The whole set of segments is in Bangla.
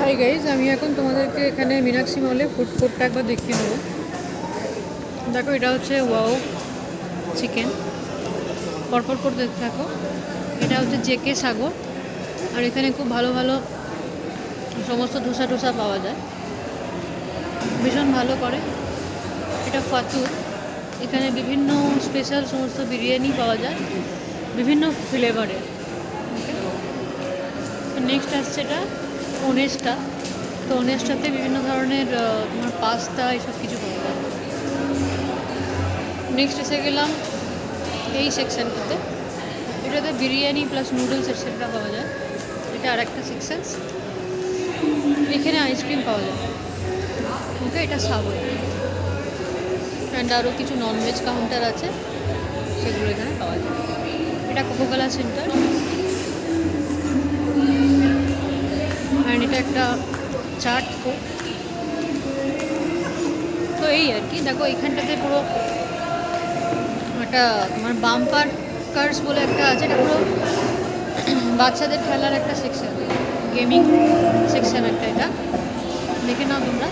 হাই গাইজ, আমি এখন তোমাদেরকে এখানে মীনাক্ষী মলে ফুড কোর্টটা একবার দেখিয়ে নেবো। দেখো, এটা হচ্ছে ওয়াও চিকেন। পরপর করে দেখতে থাকো। এটা হচ্ছে জেকে সাগর, আর এখানে খুব ভালো ভালো সমস্ত ধোসা টোসা পাওয়া যায়, ভীষণ ভালো করে। এটা ফাতুর, এখানে বিভিন্ন স্পেশাল সমস্ত বিরিয়ানি পাওয়া যায় বিভিন্ন ফ্লেভারের। নেক্সট আসছে এটা অনেস্টা। তো অনেস্টাতে বিভিন্ন ধরনের তোমার পাস্তা এসব কিছু পাওয়া যায়। নেক্সট এসে গেলাম এই সেকশানটাতে, এটাতে বিরিয়ানি প্লাস নুডলস এটসেট্রা পাওয়া যায়। এটা আর একটা সেকশানস, এখানে আইসক্রিম পাওয়া যায়। ওকে, এটা সাবওয়ে অ্যান্ড আরও কিছু ননভেজ কাউন্টার আছে, সেগুলো এখানে পাওয়া যায়। এটা কোকোকোলা সেন্টার, অ্যান্ড এটা একটা চাট কো। তো এই আর কি, দেখো এইখানটাতে পুরো একটা তোমার বাম্পার কার্স বলে একটা আছে, এটা পুরো বাচ্চাদের খেলার একটা সেকশন, গেমিং সেকশন একটা। এটা দেখে নাও তোমরা,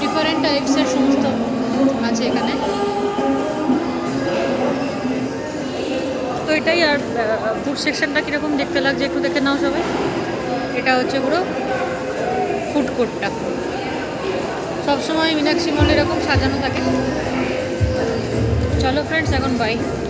ডিফারেন্ট টাইপসের সমস্ত আছে এখানে। তো এটাই। আর ফুড সেকশনটা কীরকম দেখতে লাগছে একটু দেখে নাও সবাই। এটা হচ্ছে পুরো ফুড কোর্টটা, সবসময় মীনাক্ষী মল এরকম সাজানো থাকে। চলো ফ্রেন্ডস, এখন বাই।